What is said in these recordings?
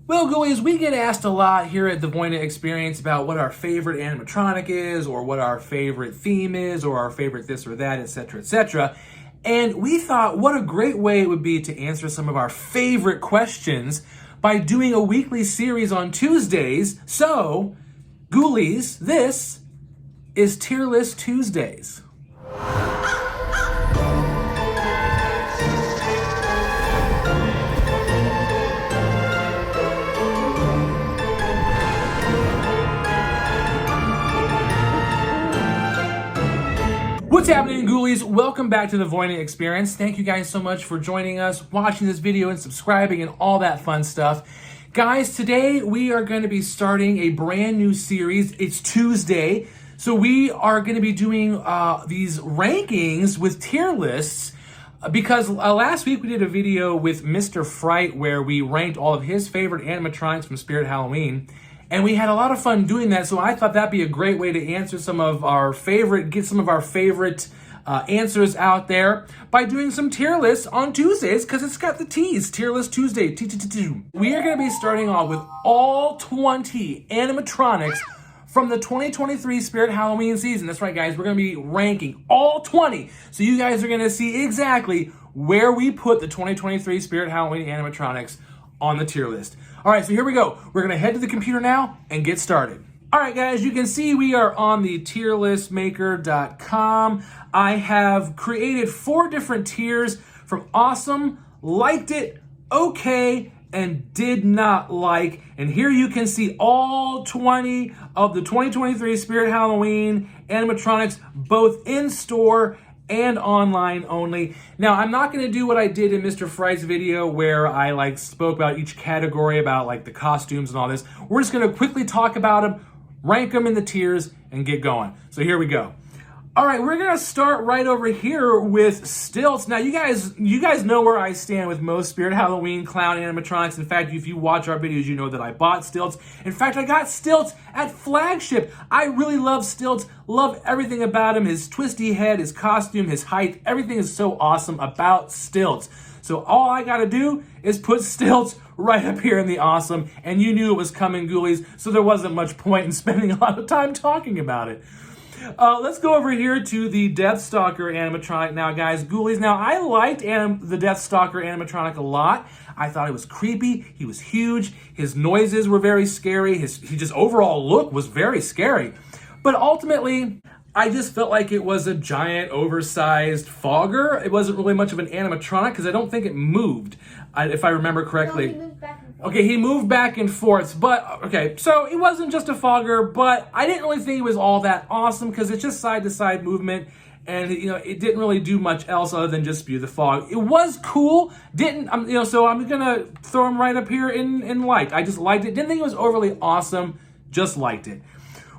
Well, Ghoulies, we get asked a lot here at the Voina Experience about what our favorite animatronic is, or what our favorite theme is, or our favorite this or that, etc., etc. And we thought what a great way it would be to answer some of our favorite questions by doing a weekly series on Tuesdays. So, Ghoulies, this is Tier List Tuesdays. What's happening, Ghoulies? Welcome back to the Voina Experience. Thank you guys so much for joining us, watching this video, and subscribing, and all that fun stuff. Guys, today we are going to be starting a brand new series. It's Tuesday, so we are going to be doing these rankings with tier lists because last week we did a video with Mr. Fright where we ranked all of his favorite animatronics from Spirit Halloween. And we had a lot of fun doing that, so I thought that'd be a great way to answer some of our favorite, get some of our favorite answers out there by doing some tier lists on Tuesdays, because it's got the T's, Tier List Tuesday. We are going to be starting off with all 20 animatronics from the 2023 Spirit Halloween season. That's right, guys, we're going to be ranking all 20. So you guys are going to see exactly where we put the 2023 Spirit Halloween animatronics on the tier list. All right, so here we go. We're going to head to the computer now and get started. All right, guys, you can see we are on the tierlistmaker.com. I have created 4 different tiers from awesome, liked it, okay, and did not like. And here you can see all 20 of the 2023 Spirit Halloween animatronics, both in store and online only. Now, I'm not going to do what I did in Mr. Fright's video where I spoke about each category, about the costumes and all this. We're just going to quickly talk about them, rank them in the tiers, and get going. So here we go. All right, we're going to start right over here with Stilts. Now, you guys know where I stand with most Spirit Halloween clown animatronics. In fact, if you watch our videos, you know that I bought Stilts. In fact, I got Stilts at Flagship. I really love Stilts, love everything about him, his twisty head, his costume, his height. Everything is so awesome about Stilts. So all I got to do is put Stilts right up here in the awesome, and you knew it was coming, Ghoulies, so there wasn't much point in spending a lot of time talking about it. Let's go over here to the Deathstalker animatronic now, guys. Ghoulies, now I liked the Deathstalker animatronic a lot. I thought it was creepy. He was huge. His noises were very scary. His just overall look was very scary. But ultimately, I just felt like it was a giant, oversized fogger. It wasn't really much of an animatronic because I don't think it moved, if I remember correctly. No, he moved back and forth. Okay, he moved back and forth, but, okay, so it wasn't just a fogger, but I didn't really think it was all that awesome because it's just side-to-side movement, and, it didn't really do much else other than just spew the fog. It was cool, so I'm gonna throw him right up here in liked. I just liked it, didn't think it was overly awesome, just liked it.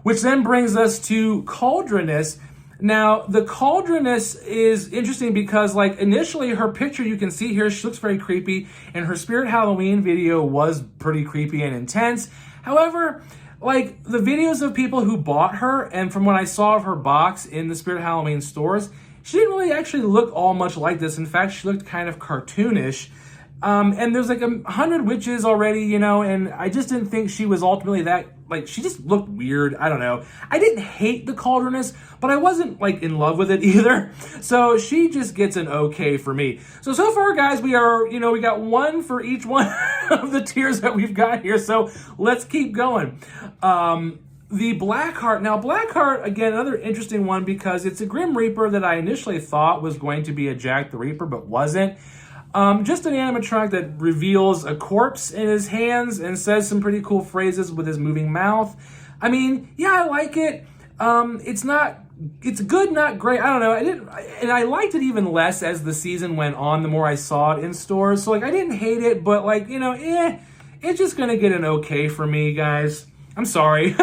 Which then brings us to Cauldronist. Now, the Cauldronist is interesting because, initially her picture you can see here, she looks very creepy, and her Spirit Halloween video was pretty creepy and intense. However, the videos of people who bought her, and from what I saw of her box in the Spirit Halloween stores, she didn't really actually look all much like this. In fact, she looked kind of cartoonish. And there's 100 witches already, and I just didn't think she was ultimately that, she just looked weird. I don't know. I didn't hate the Cauldronist, but I wasn't, in love with it either. So she just gets an okay for me. So far, guys, we are, we got 1 for each one of the tiers that we've got here. So let's keep going. The Blackheart. Now, Blackheart, again, another interesting one because it's a Grim Reaper that I initially thought was going to be a Jack the Reaper, but wasn't. Just an animatronic that reveals a corpse in his hands and says some pretty cool phrases with his moving mouth. I mean, yeah, I like it. It's good, not great. I don't know. And I liked it even less as the season went on, the more I saw it in stores. So, I didn't hate it, but, it's just gonna get an okay for me, guys. I'm sorry.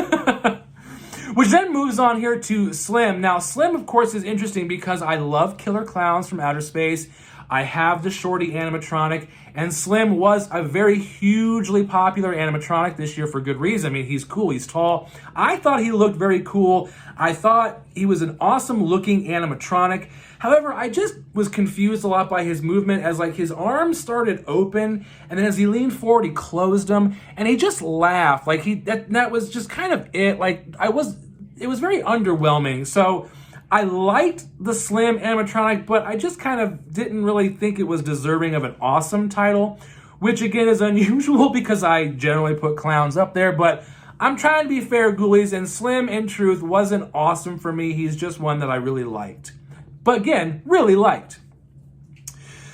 Which then moves on here to Slim. Now, Slim, of course, is interesting because I love Killer Clowns from Outer Space. I have the Shorty animatronic, and Slim was a very hugely popular animatronic this year for good reason. I mean, he's cool, he's tall. I thought he looked very cool. I thought he was an awesome looking animatronic. However, I just was confused a lot by his movement, as like his arms started open, and then as he leaned forward, he closed them, and he just laughed. Like that was just kind of it. Like it was very underwhelming. So I liked the Slim animatronic, but I just kind of didn't really think it was deserving of an awesome title, which again is unusual because I generally put clowns up there, but I'm trying to be fair, Ghoulies, and Slim, in truth, wasn't awesome for me. He's just one that I really liked. But again, really liked.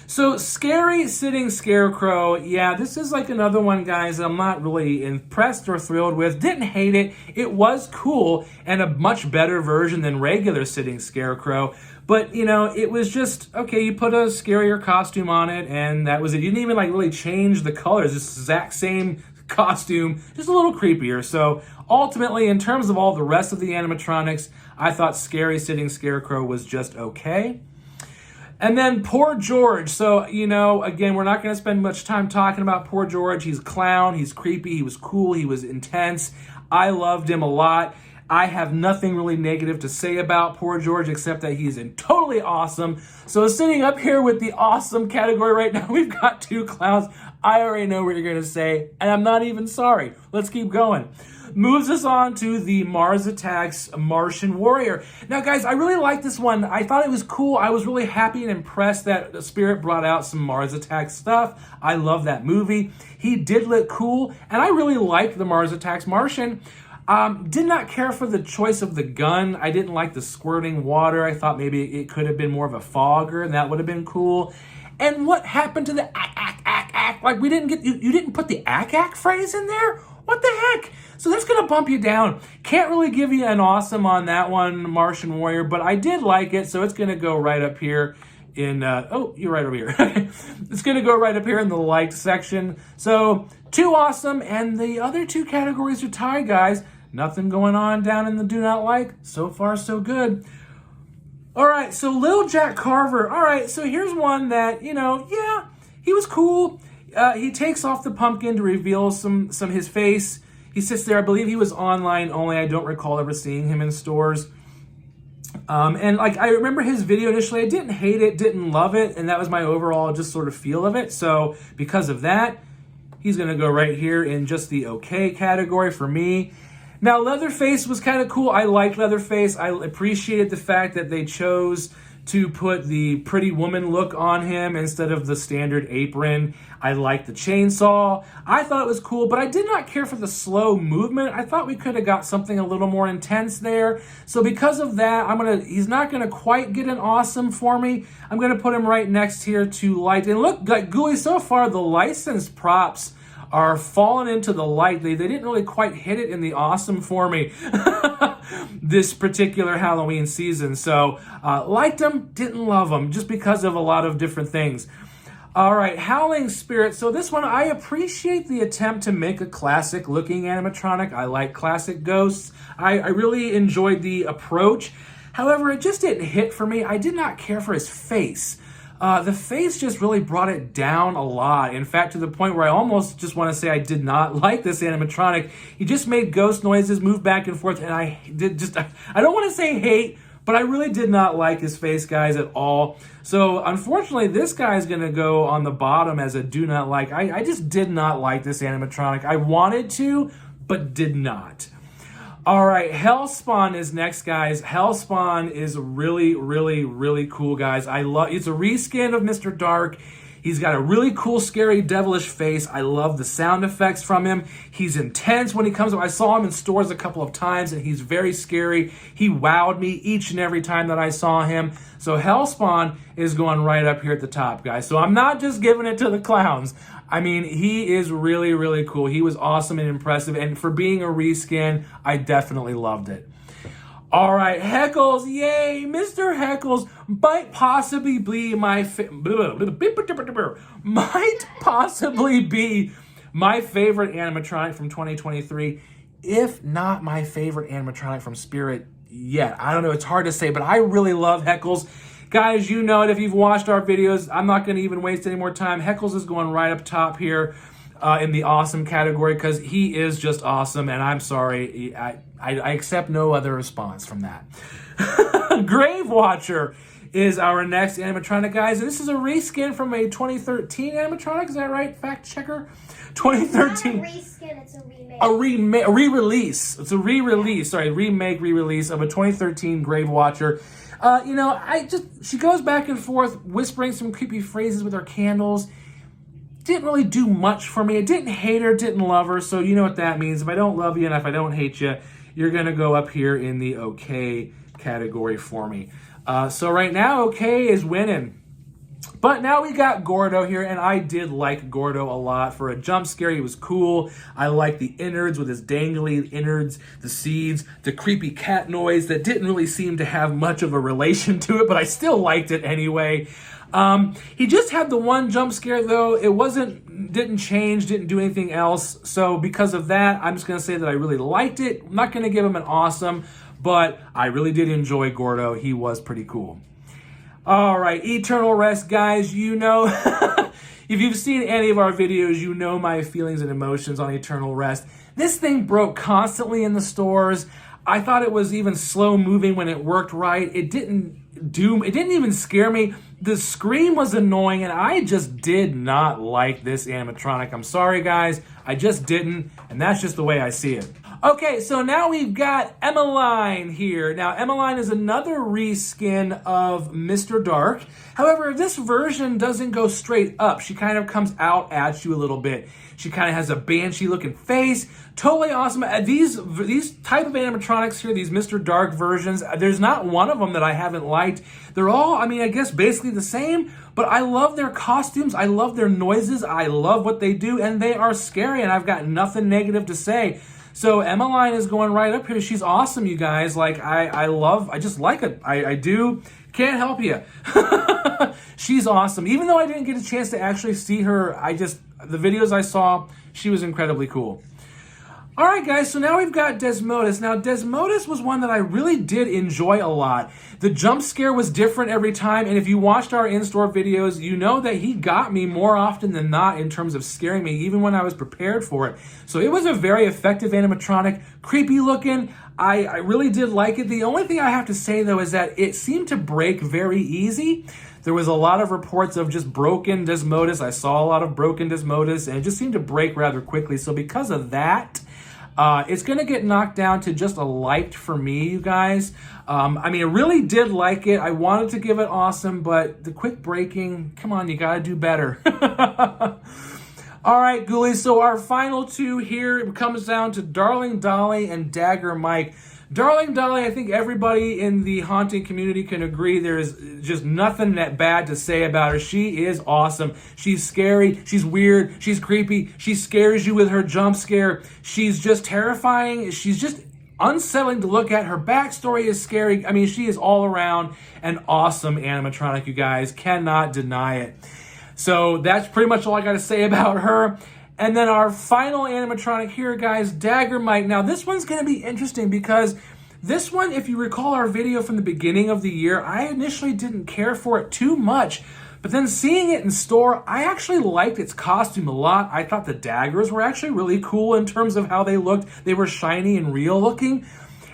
So, Scary Sitting Scarecrow, yeah, this is like another one, guys, that I'm not really impressed or thrilled with. Didn't hate it. It was cool and a much better version than regular Sitting Scarecrow. But, you know, it was just, okay, you put a scarier costume on it, and that was it. You didn't even, like, really change the colors. It's the exact same costume, just a little creepier. So, ultimately, in terms of all the rest of the animatronics, I thought Scary Sitting Scarecrow was just okay. And then Poor George. So, you know, again, we're not going to spend much time talking about Poor George. He's a clown. He's creepy. He was cool. He was intense. I loved him a lot. I have nothing really negative to say about Poor George except that he's totally awesome. So sitting up here with the awesome category right now, we've got two clowns. I already know what you're going to say, and I'm not even sorry. Let's keep going. Moves us on to the Mars Attacks Martian Warrior. Now, guys, I really like this one. I thought it was cool. I was really happy and impressed that Spirit brought out some Mars Attacks stuff. I love that movie. He did look cool, and I really liked the Mars Attacks Martian. Did not care for the choice of the gun. I didn't like the squirting water. I thought maybe it could have been more of a fogger, and that would have been cool. And what happened to the ack? Like, we didn't get, you didn't put the ack phrase in there? What the heck? So that's going to bump you down. Can't really give you an awesome on that one, Martian Warrior, but I did like it, so it's going to go right up here in, oh, you're right over here. It's going to go right up here in the liked section. So, two awesome, and the other two categories are tied, guys. Nothing going on down in the do not like. So far, so good. All right, so Little Jack Carver. All right, so here's one that, you know, yeah, he was cool. He takes off the pumpkin to reveal some his face. He sits there. I believe he was online only. I don't recall ever seeing him in stores. And like, I remember his video initially. I didn't hate it, didn't love it, and that was my overall just sort of feel of it. So because of that, he's going to go right here in just the okay category for me. Now, Leatherface was kind of cool. I liked Leatherface. I appreciated the fact that they chose to put the pretty woman look on him instead of the standard apron. I liked the chainsaw. I thought it was cool, but I did not care for the slow movement. I thought we could have got something a little more intense there. So because of that, he's not gonna quite get an awesome for me. I'm gonna put him right next here to light. And look, like Ghoulie, so far the licensed props are falling into the light. They didn't really quite hit it in the awesome for me this particular Halloween season. So liked them, didn't love them, just because of a lot of different things. All right, Howling Spirit. So this one, I appreciate the attempt to make a classic looking animatronic. I like classic ghosts. I really enjoyed the approach. However, it just didn't hit for me. I did not care for his face. The face just really brought it down a lot. In fact, to the point where I almost just want to say I did not like this animatronic. He just made ghost noises, moved back and forth, and I don't want to say hate, but I really did not like his face, guys, at all. So, unfortunately, this guy is going to go on the bottom as a do not like. I just did not like this animatronic. I wanted to, but did not. All right, Hellspawn is next, guys. Hellspawn is really, really, really cool, guys. It's a reskin of Mr. Dark. He's got a really cool, scary, devilish face. I love the sound effects from him. He's intense when he comes up. I saw him in stores a couple of times, and he's very scary. He wowed me each and every time that I saw him. So Hellspawn is going right up here at the top, guys. So I'm not just giving it to the clowns. I mean, he is really, really cool. He was awesome and impressive. And for being a reskin, I definitely loved it. All right, Heckles, yay! Mr. Heckles might possibly be my favorite animatronic from 2023, if not my favorite animatronic from Spirit yet. I don't know, it's hard to say, but I really love Heckles. Guys, you know it if you've watched our videos. I'm not going to even waste any more time. Heckles is going right up top here in the awesome category because he is just awesome, and I'm sorry. I accept no other response from that. Grave Watcher is our next animatronic, guys. And this is a reskin from a 2013 animatronic. Is that right? Fact checker. 2013. Not a reskin, it's a remake. A re-release. It's a re-release. Sorry, remake, re-release of a 2013 Grave Watcher. You know, she goes back and forth whispering some creepy phrases with her candles. Didn't really do much for me. I didn't hate her, didn't love her, so you know what that means. If I don't love you and if I don't hate you, you're going to go up here in the okay category for me. So right now, okay is winning. But now we got Gordo here, and I did like Gordo a lot. For a jump scare, he was cool. I liked the innards with his dangly innards, the seeds, the creepy cat noise that didn't really seem to have much of a relation to it, but I still liked it anyway. He just had the one jump scare, though. It didn't change, didn't do anything else. So because of that, I'm just going to say that I really liked it. I'm not going to give him an awesome, but I really did enjoy Gordo. He was pretty cool. All right, Eternal Rest, guys, you know, if you've seen any of our videos, you know my feelings and emotions on Eternal Rest. This thing broke constantly in the stores. I thought it was even slow moving when it worked right. It didn't even scare me. The scream was annoying, and I just did not like this animatronic. I'm sorry, guys. I just didn't, and that's just the way I see it. Okay, so now we've got Emmeline here. Now, Emmeline is another reskin of Mr. Dark. However, this version doesn't go straight up. She kind of comes out at you a little bit. She kind of has a banshee-looking face. Totally awesome. These type of animatronics here, these Mr. Dark versions, there's not one of them that I haven't liked. They're all, I mean, I guess basically the same, but I love their costumes. I love their noises. I love what they do, and they are scary, and I've got nothing negative to say. So Emmeline is going right up here. She's awesome, you guys. Like, I just like it. I do. Can't help you. She's awesome. Even though I didn't get a chance to actually see her, the videos I saw, she was incredibly cool. All right, guys, so now we've got Desmodus. Now, Desmodus was one that I really did enjoy a lot. The jump scare was different every time, and if you watched our in-store videos, you know that he got me more often than not in terms of scaring me, even when I was prepared for it. So it was a very effective animatronic, creepy looking. I really did like it. The only thing I have to say, though, is that it seemed to break very easy. There was a lot of reports of just broken Desmodus. I saw a lot of broken Desmodus, and it just seemed to break rather quickly. So because of that, it's going to get knocked down to just a liked for me, you guys. I mean, I really did like it. I wanted to give it awesome, but the quick breaking, come on, you got to do better. All right, Ghoulies, so our final two here, it comes down to Darling Dolly and Dagger Mike. Darling Dolly, I think everybody in the haunting community can agree there is just nothing that bad to say about her. She is awesome. She's scary. She's weird. She's creepy. She scares you with her jump scare. She's just terrifying. She's just unsettling to look at. Her backstory is scary. I mean, she is all around an awesome animatronic, you guys. Cannot deny it. So that's pretty much all I got to say about her. And then our final animatronic here, guys, Dagger Mike. Now, this one's going to be interesting because this one, if you recall our video from the beginning of the year, I initially didn't care for it too much. But then seeing it in store, I actually liked its costume a lot. I thought the daggers were actually really cool in terms of how they looked. They were shiny and real looking.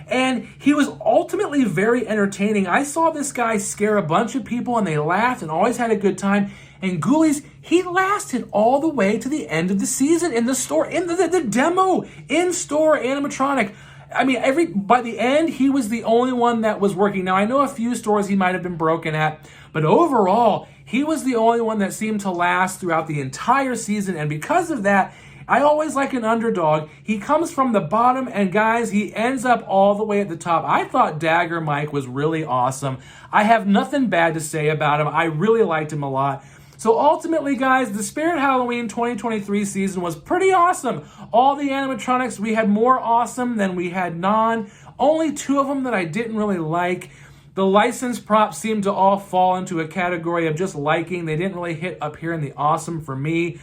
And he was ultimately very entertaining. I saw this guy scare a bunch of people and they laughed and always had a good time. And Ghoulies, he lasted all the way to the end of the season in the store, in the demo, in-store animatronic. I mean, by the end, he was the only one that was working. Now, I know a few stores he might have been broken at, but overall, he was the only one that seemed to last throughout the entire season. And because of that, I always like an underdog. He comes from the bottom, and guys, he ends up all the way at the top. I thought Dagger Mike was really awesome. I have nothing bad to say about him. I really liked him a lot. So ultimately, guys, the Spirit Halloween 2023 season was pretty awesome. All the animatronics, we had more awesome than we had non. Only two of them that I didn't really like. The licensed props seemed to all fall into a category of just liking. They didn't really hit up here in the awesome for me.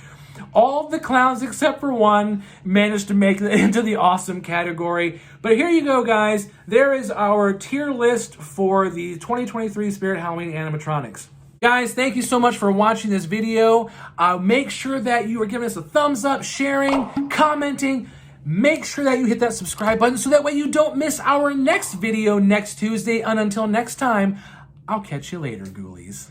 All of the clowns except for one managed to make it into the awesome category. But here you go, guys. There is our tier list for the 2023 Spirit Halloween animatronics. Guys, thank you so much for watching this video. Make sure that you are giving us a thumbs up, sharing, commenting. Make sure that you hit that subscribe button so that way you don't miss our next video next Tuesday. And until next time, I'll catch you later, ghoulies.